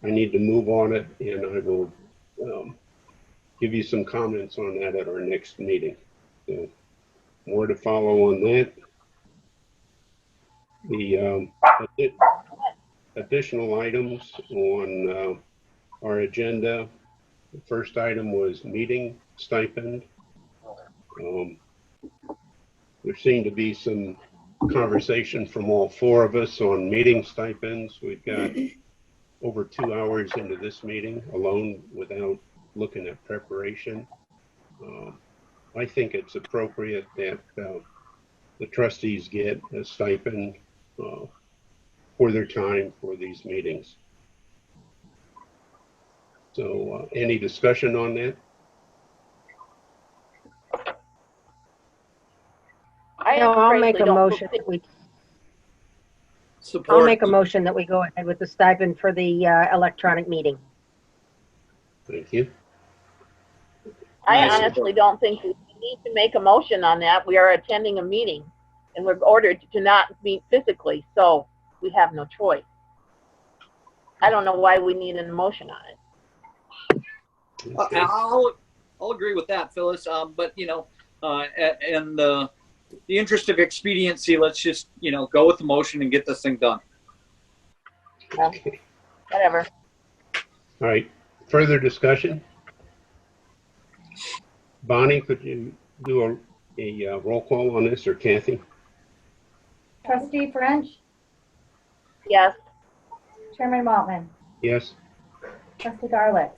I need to move on it, and I will give you some comments on that at our next meeting. So more to follow on that. The additional items on our agenda. The first item was meeting stipend. There seemed to be some conversation from all four of us on meeting stipends. We've got over 2 hours into this meeting alone without looking at preparation. I think it's appropriate that the trustees get a stipend for their time for these meetings. So any discussion on that? I'll make a motion that we support. I'll make a motion that we go ahead with the stipend for the electronic meeting. Thank you. I honestly don't think we need to make a motion on that. We are attending a meeting and we're ordered to not meet physically, so we have no choice. I don't know why we need an motion on it. Okay. I'll agree with that, Phyllis. But you know, in the interest of expediency, let's just go with the motion and get this thing done. Okay. Whatever. All right. Further discussion? Bonnie, could you do a roll call on this, or Kathy? Trustee French? Yes. Chairman Waltman? Yes. Trustee Garlitz?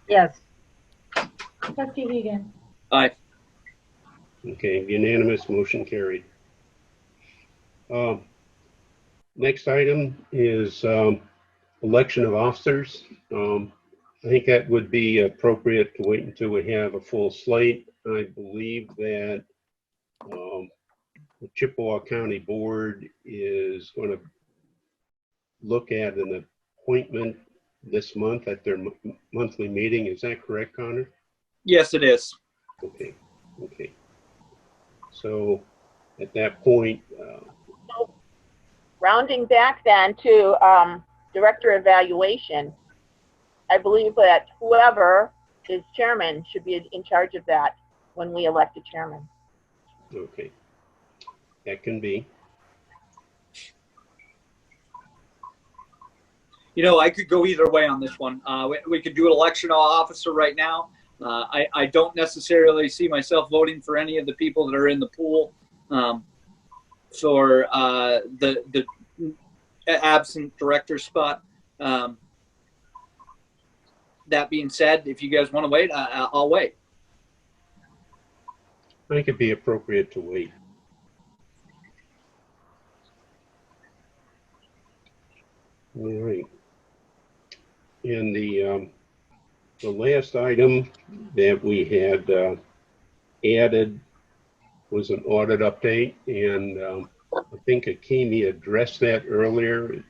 Yes. Trustee Egan? Aye. Okay, unanimous, motion carried. Next item is election of officers. I think that would be appropriate to wait until we have a full slate. I believe that the Chippewa County Board is going to look at an appointment this month at their monthly meeting. Is that correct, Connor? Yes, it is. Okay. Okay. So at that point, So, rounding back then to director evaluation, I believe that whoever is chairman should be in charge of that when we elect a chairman. okay, that can be. I could go either way on this one. We could do an election officer right now. I don't necessarily see myself voting for any of the people that are in the pool for the absent director spot. That being said, if you guys want to wait, I'll wait. I think it'd be appropriate to wait. All right. And the last item that we had added was an audit update, and I think Akimi addressed that earlier.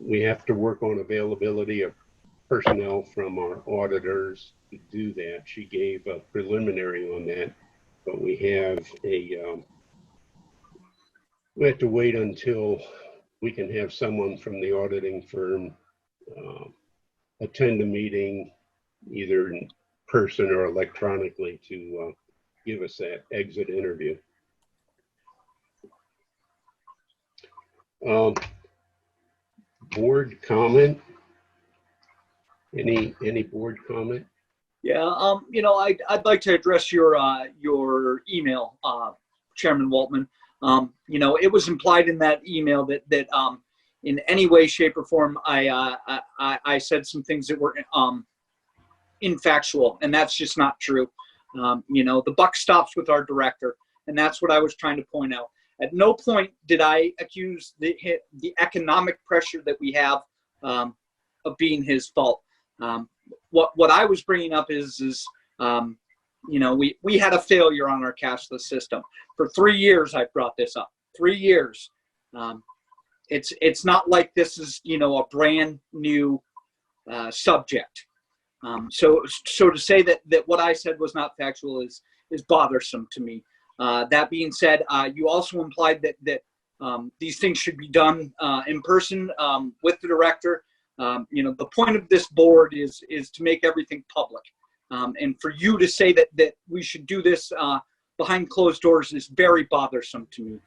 We have to work on availability of personnel from our auditors to do that. She gave a preliminary on that, but we have to wait until we can have someone from the auditing firm attend a meeting, either in person or electronically, to give us that exit interview. Board comment? Any board comment? Yeah, I'd like to address your email, Chairman Waltman. It was implied in that email that in any way, shape, or form, I said some things that were infactual, and that's just not true. The buck stops with our director, and that's what I was trying to point out. At no point did I accuse the economic pressure that we have of being his fault. What I was bringing up is we had a failure on our cashless system. For 3 years, I brought this up. 3 years. It's not like this is a brand new subject. So to say that what I said was not factual is bothersome to me. That being said, you also implied that These things should be done in person with the director. The point of this board is to make everything public. And for you to say that we should do this behind closed doors is very bothersome to me.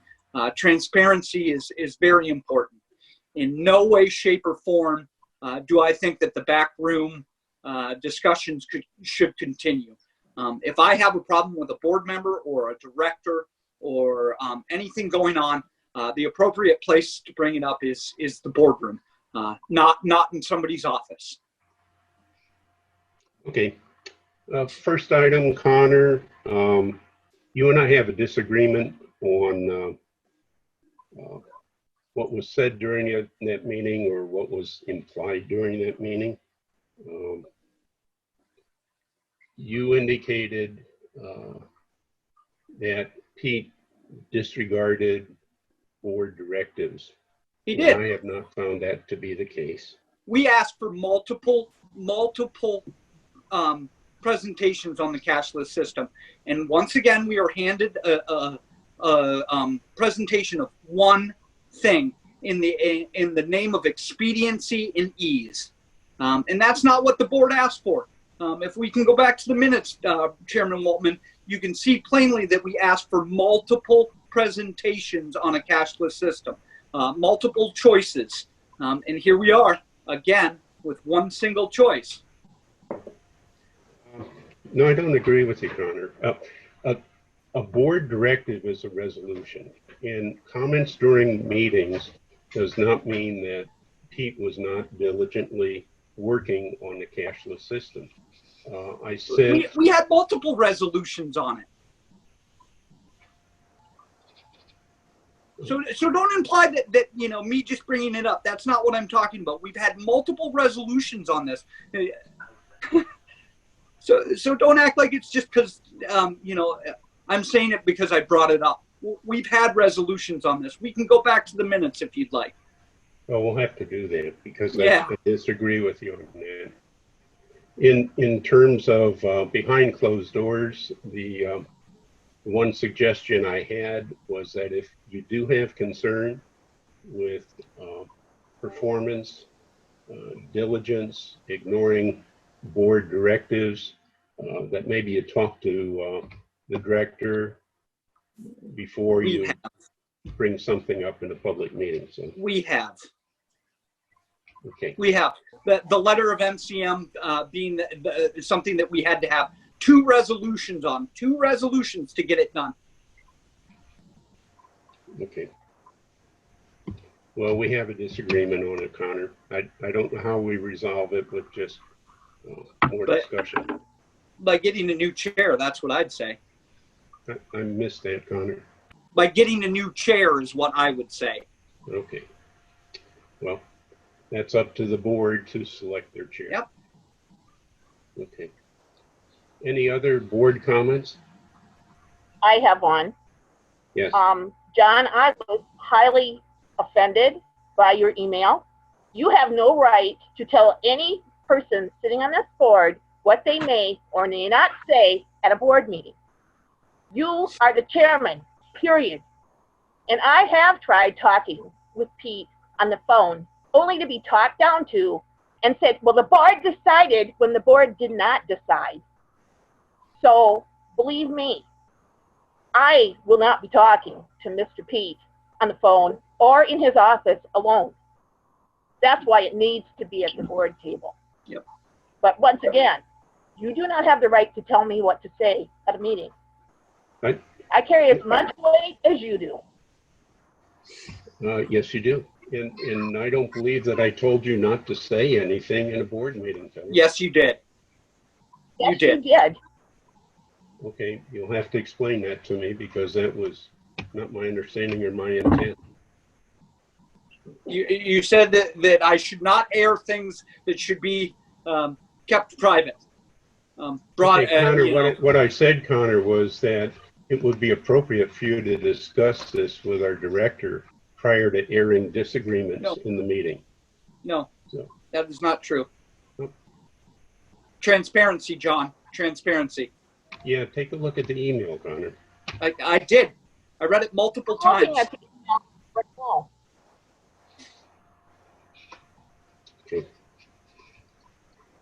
Transparency is very important. In no way, shape, or form do I think that the back room discussions should continue. If I have a problem with a board member or a director or anything going on, the appropriate place to bring it up is the boardroom, not in somebody's office. Okay. First item, Connor, you and I have a disagreement on what was said during that meeting or what was implied during that meeting. You indicated that Pete disregarded board directives. He did. I have not found that to be the case. We asked for multiple presentations on the cashless system, and once again we are handed a presentation of one thing in the name of expediency and ease, and that's not what the board asked for. If we can go back to the minutes, Chairman Waltman, you can see plainly that we asked for multiple presentations on a cashless system, multiple choices, and here we are again with one single choice. No, I don't agree with you, Connor. A board directive is a resolution, and comments during meetings does not mean that Pete was not diligently working on the cashless system. I said we had multiple resolutions on it. So don't imply that me just bringing it up. That's not what I'm talking about. We've had multiple resolutions on this. So don't act like it's just because I'm saying it because I brought it up. We've had resolutions on this. We can go back to the minutes if you'd like. Well, we'll have to do that because Yeah. I disagree with you on that. In terms of behind closed doors, the one suggestion I had was that if you do have concern with performance, diligence, ignoring board directives, that maybe you talk to the director before you bring something up in a public meeting. So We have. okay. We have. The letter of MCM being something that we had to have two resolutions to get it done. Okay. Well, we have a disagreement on it, Connor. I don't know how we resolve it, but just more discussion. By getting a new chair, that's what I'd say. I missed that, Connor. By getting a new chair is what I would say. Okay. Well, that's up to the board to select their chair. Yep. Okay. Any other board comments? I have one. Yes. John, I was highly offended by your email. You have no right to tell any person sitting on this board what they may or may not say at a board meeting. You are the chairman, period. And I have tried talking with Pete on the phone, only to be talked down to and said, well, the board decided when the board did not decide. So believe me, I will not be talking to Mr. Pete on the phone or in his office alone. That's why it needs to be at the board table. Yep. But once again, you do not have the right to tell me what to say at a meeting. Right. I carry as much weight as you do. Yes, you do. And I don't believe that I told you not to say anything in a board meeting, Tony. Yes, you did. Yes, You did. You did. Okay, you'll have to explain that to me because that was not my understanding or my intent. You said that I should not air things that should be kept private. Okay, Connor, what I said, Connor, was that it would be appropriate for you to discuss this with our director prior to airing disagreements in the meeting. No, So. that is not true. Nope. Transparency, John. Transparency. Yeah, take a look at the email, Connor. I did. I read it multiple times. Looking at the email, but No. Okay.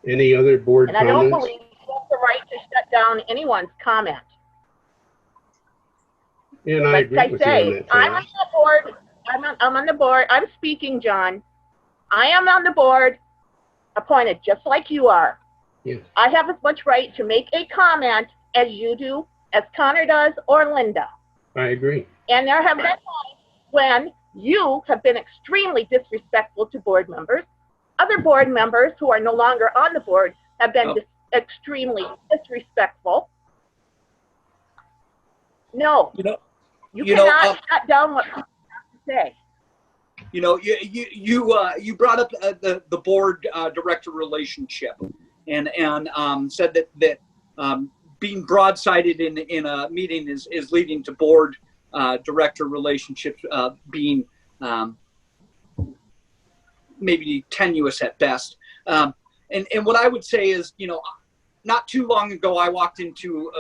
Any other board And I don't comments? believe you have the right to shut down anyone's comment. And I Like agree I with you on say, that, I'm on Charlie. the board. I'm on the board. I'm speaking, John. I am on the board, appointed just like you are. Yeah. I have as much right to make a comment as you do, as Connor does, or Linda. I agree. And there have been times when you have been extremely disrespectful to board members. Other board members who are no longer on the board have been extremely disrespectful. No, You know, you you know, cannot shut down what people have to say. you know, you brought up the board director relationship, and said that being broadsided in a meeting is leading to board director relationships being maybe tenuous at best. And what I would say is, you know, not too long ago, I walked into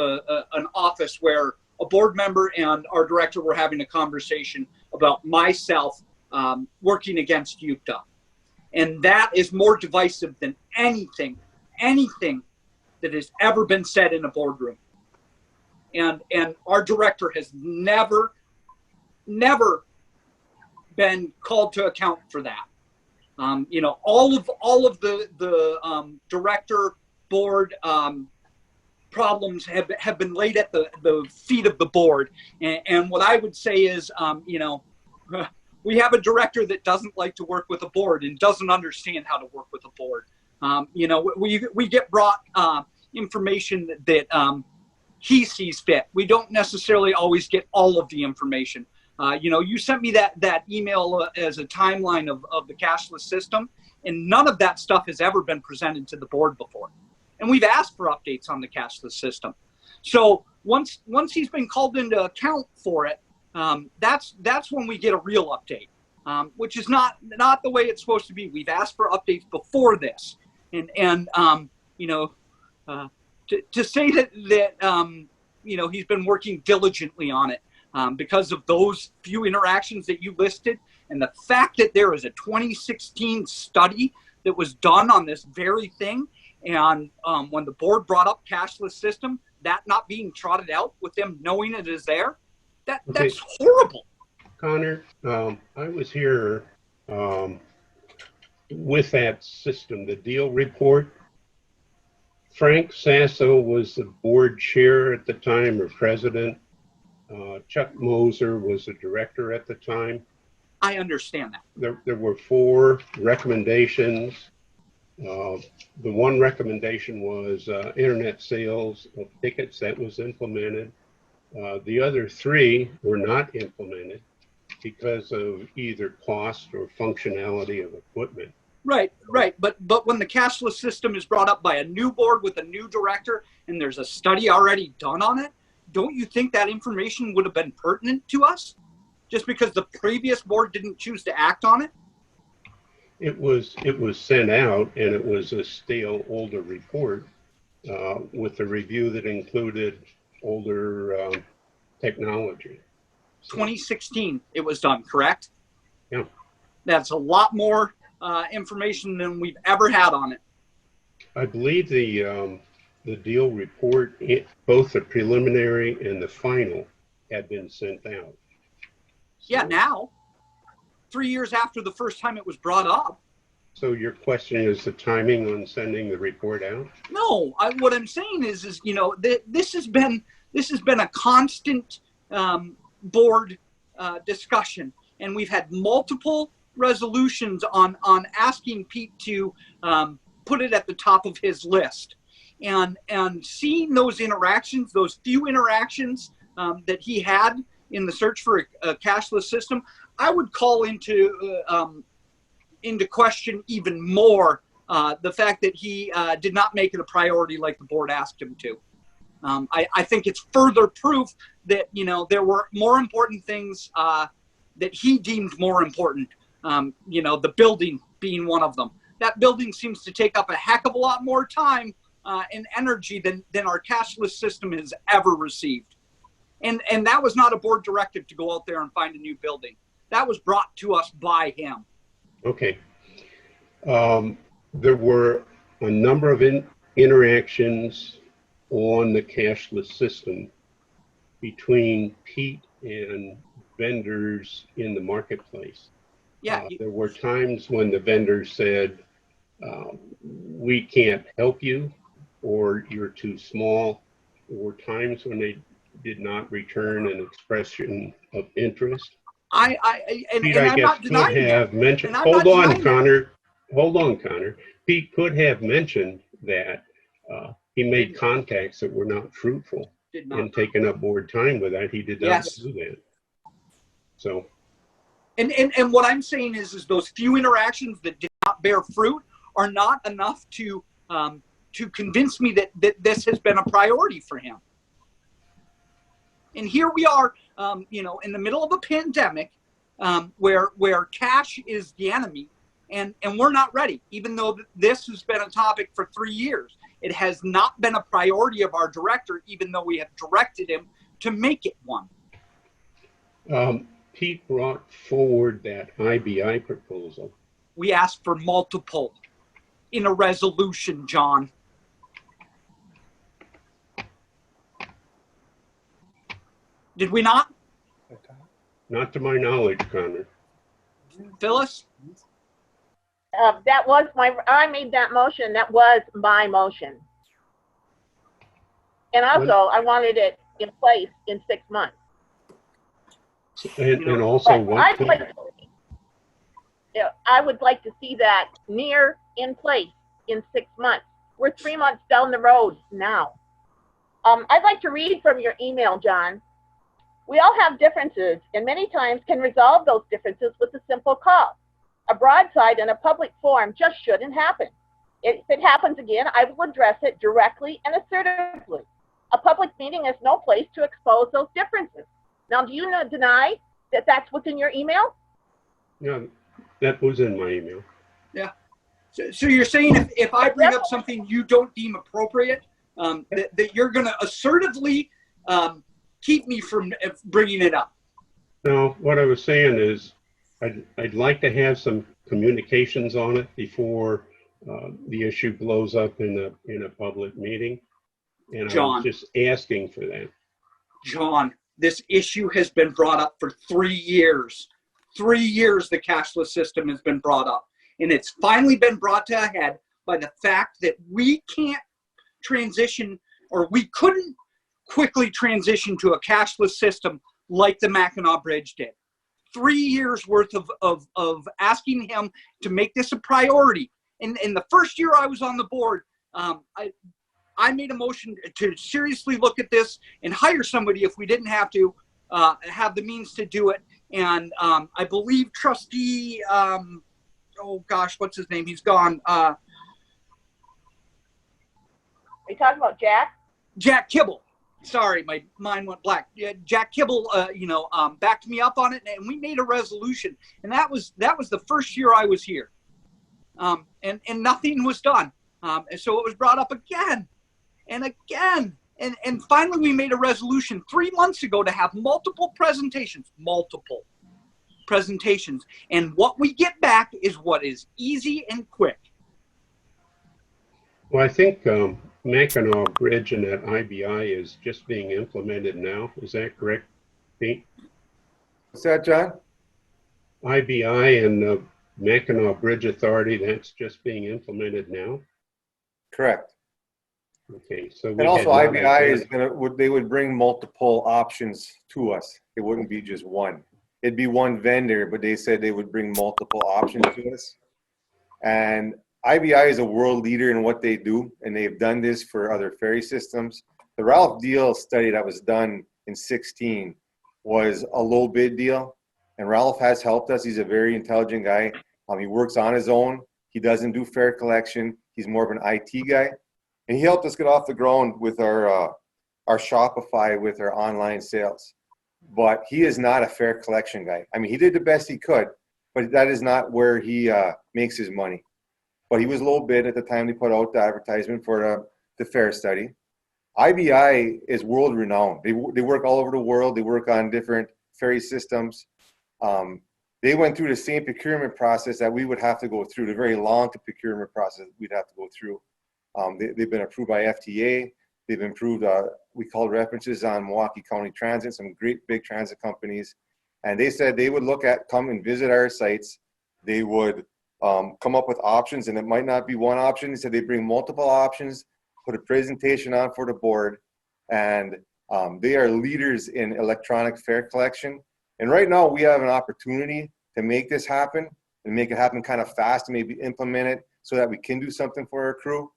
an office where a board member and our director were having a conversation about myself working against EUPTA. And that is more divisive than anything that has ever been said in a boardroom. And our director has never been called to account for that. You know, all of the director board problems have been laid at the feet of the board. And what I would say is, you know, we have a director that doesn't like to work with a board and doesn't understand how to work with a board. You know, we get brought information that he sees fit. We don't necessarily always get all of the information. You know, you sent me that email as a timeline of the cashless system, and none of that stuff has ever been presented to the board before. And we've asked for updates on the cashless system. So once he's been called into account for it, that's when we get a real update, which is not the way it's supposed to be. We've asked for updates before this, and you know, to say that you know, he's been working diligently on it. Because of those few interactions that you listed, and the fact that there is a 2016 study that was done on this very thing, and when the board brought up cashless system, that not being trotted out with them knowing it is there, that's horrible. Connor, I was here with that system, the deal report. Frank Sasso was the board chair at the time, or president. Chuck Moser was the director at the time. I understand that. There were 4 recommendations. The one recommendation was internet sales of tickets. That was implemented. The other 3 were not implemented because of either cost or functionality of equipment. Right. But when the cashless system is brought up by a new board with a new director, and there's a study already done on it, don't you think that information would have been pertinent to us just because the previous board didn't choose to act on it? It was sent out, and it was a stale, older report with a review that included older technology. 2016 it was done, correct? Yeah. That's a lot more information than we've ever had on it. I believe the deal report, both the preliminary and the final, had been sent out. So, yeah, now, 3 years after the first time it was brought up. So your question is the timing on sending the report out? No, what I'm saying is you know, this has been a constant board discussion, and we've had multiple resolutions on asking Pete to put it at the top of his list. And seeing those interactions, those few interactions that he had in the search for a cashless system, I would call into question even more the fact that he did not make it a priority like the board asked him to. I think it's further proof that, you know, there were more important things that he deemed more important. You know, the building being one of them. That building seems to take up a heck of a lot more time and energy than our cashless system has ever received. And that was not a board directive to go out there and find a new building. That was brought to us by him. Okay. There were a number of interactions on the cashless system between Pete and vendors in the marketplace. Yeah. There were times when the vendors said, we can't help you, or you're too small. There were times when they did not return an expression of interest. And I'm not denying could have that. mentioned, And I'm not hold on, denying that. Connor. Hold on, Connor. Pete could have mentioned that he made contacts that were not fruitful Did not. and taken up more time with that. He did not Yes. do that. So, And what I'm saying is those few interactions that did not bear fruit are not enough to convince me that this has been a priority for him. And here we are, in the middle of a pandemic, where cash is the enemy, and we're not ready. Even though this has been a topic for 3 years, it has not been a priority of our director, even though we have directed him to make it one. Pete brought forward that IBI proposal. We asked for multiple in a resolution, John. Did we not? Not to my knowledge, Connor. Phyllis? I made that motion. That was my motion. And also, I wanted it in place in 6 months. And also, I would like to see that in place in 6 months. We're 3 months down the road now. I'd like to read from your email, John. We all have differences, and many times can resolve those differences with a simple call. A broadside in a public forum just shouldn't happen. If it happens again, I will address it directly and assertively. A public meeting is no place to expose those differences. Now, do you deny that that's what's in your email? Yeah, that was in my email. Yeah. So you're saying if I bring up something you don't deem appropriate, that you're going to assertively keep me from bringing it up? No, what I was saying is I'd like to have some communications on it before the issue blows up in a public meeting. And John, I was just asking for that. John, this issue has been brought up for 3 years. 3 years the cashless system has been brought up. And it's finally been brought to a head by the fact that we can't transition, or we couldn't quickly transition to a cashless system like the Mackinac Bridge did. 3 years worth of asking him to make this a priority. And the first year I was on the board, I made a motion to seriously look at this and hire somebody if we didn't have to have the means to do it. And I believe trustee, what's his name? He's gone. Are you talking about Jack? Jack Kibble. Sorry, my mind went black. Yeah, Jack Kibble, backed me up on it, and we made a resolution. And that was the first year I was here, and nothing was done. And so it was brought up again and again, and finally we made a resolution 3 months ago to have multiple presentations, and what we get back is what is easy and quick. Well, I think Mackinac Bridge and that IBI is just being implemented now. Is that correct, Pete? What's that, John? IBI and the Mackinac Bridge Authority, that's just being implemented now? Correct. Okay, so And also IBI is they would bring multiple options to us. It wouldn't be just one. It'd be one vendor, but they said they would bring multiple options to us. And IBI is a world leader in what they do, and they've done this for other ferry systems. The Ralph Deal study that was done in 2016 was a low bid deal, and Ralph has helped us. He's a very intelligent guy. He works on his own. He doesn't do fare collection. He's more of an IT guy, and he helped us get off the ground with our Shopify, with our online sales. But he is not a fare collection guy. I mean, he did the best he could, but that is not where he makes his money. But he was low bid at the time they put out the advertisement for the fare study. IBI is world renowned. They work all over the world. They work on different ferry systems. they went through the same procurement process that we would have to go through, the very long procurement process we'd have to go through. They've been approved by FTA. They've improved, we called references on Milwaukee County Transit, some great big transit companies. And they said they would come and visit our sites. They would come up with options, and it might not be one option. They said they bring multiple options, put a presentation on for the board, and they are leaders in electronic fare collection. And right now we have an opportunity to make this happen and make it happen kind of fast and maybe implement it so that we can do something for our crew.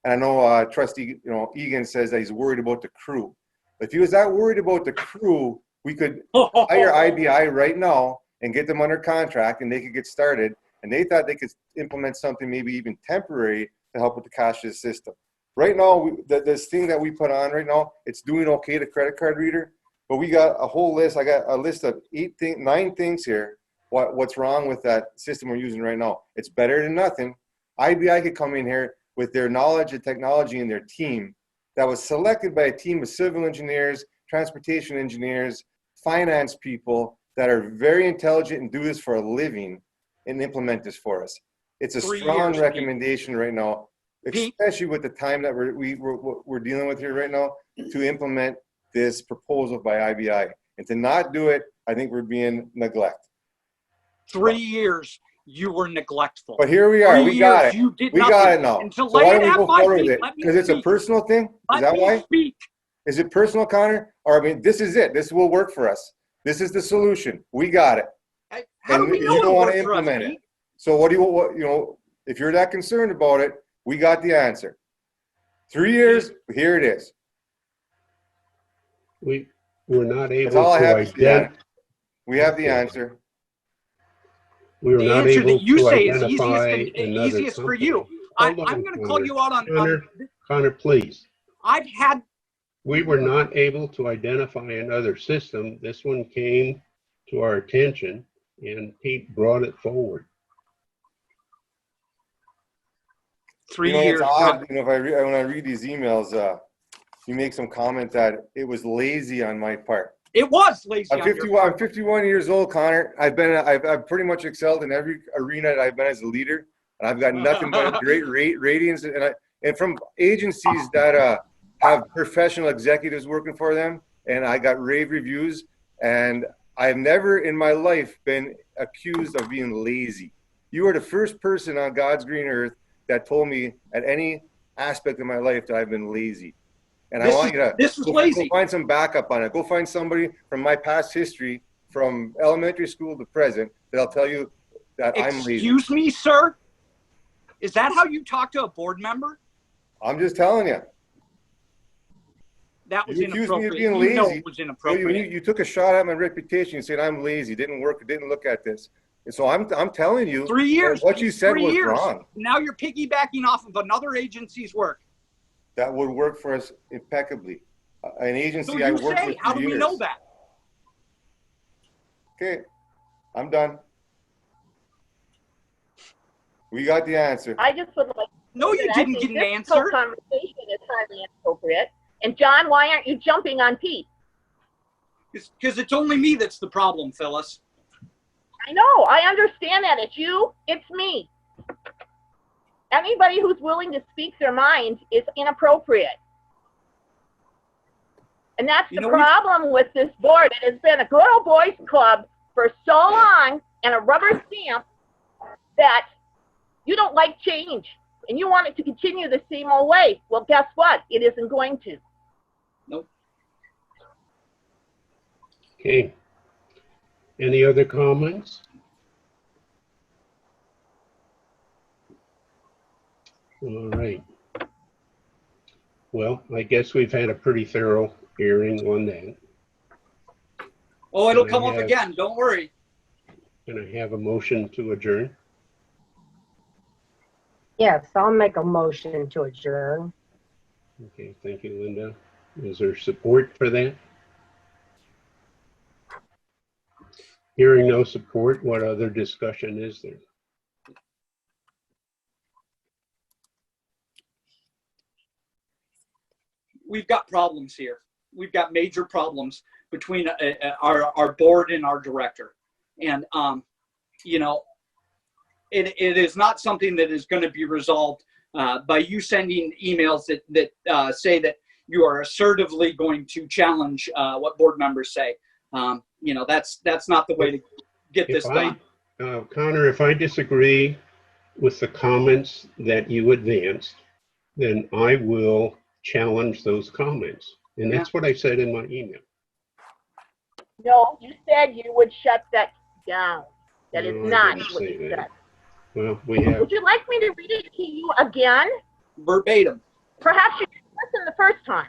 And I know Trustee Egan says that he's worried about the crew. But if he was that worried about the crew, we could hire IBI right now and get them under contract and they could get started. And they thought they could implement something maybe even temporary to help with the cashless system. Right now, this thing that we put on right now, it's doing okay, the credit card reader. But we got a whole list. I got a list of 9 things here. What's wrong with that system we're using right now? It's better than nothing. IBI could come in here with their knowledge and technology and their team that was selected by a team of civil engineers, transportation engineers, finance people that are very intelligent and do this for a living and implement this for us. It's a strong recommendation right now, especially with the time that we're dealing with here right now, to implement this proposal by IBI. And to not do it, I think we're being neglected. 3 years. You were neglectful. But here we are. We got it. We got it now. So why don't we go forward with it? Because it's a personal thing? Is that why? Is it personal, Connor? Or, I mean, this is it. This will work for us. This is the solution. We got it. How do we know you don't want to it worked for us, implement it. So what do you, if you're that concerned about it, we got the answer. 3 years, here it is. We're not able That's all I have to to say. We have the answer. We were The not answer able that you to say is identify easiest for company. you. I'm going to call you out on Connor, please. I've had. We were not able to identify another system. This one came to our attention, and Pete brought it forward. 3 years. It's odd. If when I read these emails, you make some comment that it was lazy on my part. It was lazy. I'm 51 years old, Connor. I've pretty much excelled in every arena that I've been as a leader, and I've got nothing but great ratings. And from agencies that have professional executives working for them, and I got rave reviews. And I've never in my life been accused of being lazy. You are the first person on God's green earth that told me at any aspect of my life that I've been lazy. And I want you to go find some backup on it. Go find somebody from my past history, from elementary school to present, that'll tell you that I'm lazy. Excuse me, sir? Is that how you talk to a board member? I'm just telling you. That was you accused inappropriate. me of being lazy. You know it was inappropriate. You took a shot at my reputation. You said I'm lazy. Didn't work. Didn't look at this. And so I'm telling you, 3 years. What you said was wrong. Now you're piggybacking off of another agency's work. That would work for us impeccably. An agency so I worked with. How do we know that? Okay, I'm done. We got the answer. I just would like. No, you didn't get an answer. This conversation is highly inappropriate. And John, why aren't you jumping on Pete? Because it's only me that's the problem, Phyllis. I know. I understand that. It's you. It's me. Anybody who's willing to speak their mind is inappropriate. And that's the problem with this board. It has been a good old boys club for so long and a rubber stamp that you don't like change and you want it to continue the same old way. Well, guess what? It isn't going to. Nope. Okay. Any other comments? All right. Well, I guess we've had a pretty thorough hearing on that. Oh, it'll come up again. Don't worry. Can I have a motion to adjourn? Yes, I'll make a motion to adjourn. Okay, thank you, Linda. Is there support for that? Hearing no support, what other discussion is there? We've got problems here. We've got major problems between our board and our director. And you know, it is not something that is going to be resolved by you sending emails that say that you are assertively going to challenge what board members say. You know, that's not the way to get this done. Connor, if I disagree with the comments that you advanced, then I will challenge those comments. And that's what I said in my email. No, you said you would shut that down. That is No, I not didn't what say you that. said. Well, we have, Would you like me to read it to you again? Verbatim. Perhaps you didn't listen the first time.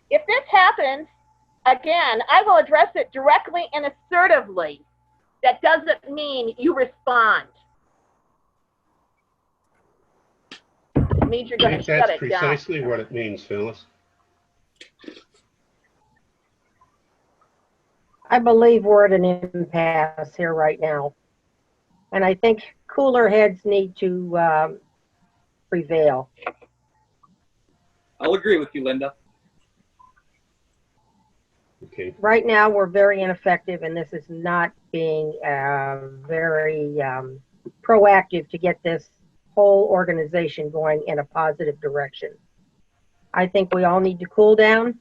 If this happens, again, I will address it directly and assertively. That doesn't mean you respond. It means you're I going to think shut that's it down. precisely what it means, Phyllis. I believe we're at an impasse here right now. And I think cooler heads need to prevail. I'll agree with you, Linda. Okay. Right now, we're very ineffective, and this is not being very proactive to get this whole organization going in a positive direction. I think we all need to cool down,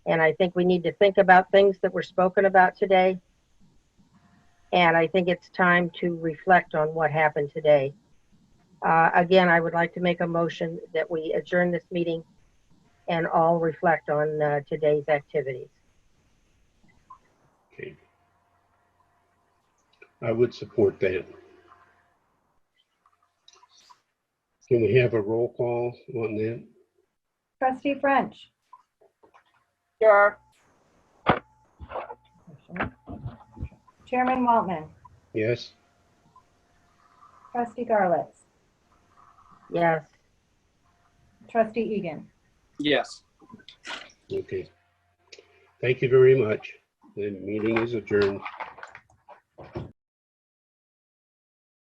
and I think we need to think about things that were spoken about today. And I think it's time to reflect on what happened today. Again, I would like to make a motion that we adjourn this meeting and all reflect on today's activities. Okay. I would support that. Can we have a roll call on that? Trustee French. Sure. Chairman Waltman. Yes? Trustee Garlitz. Yes. Trustee Egan. Yes. Okay. Thank you very much. The meeting is adjourned.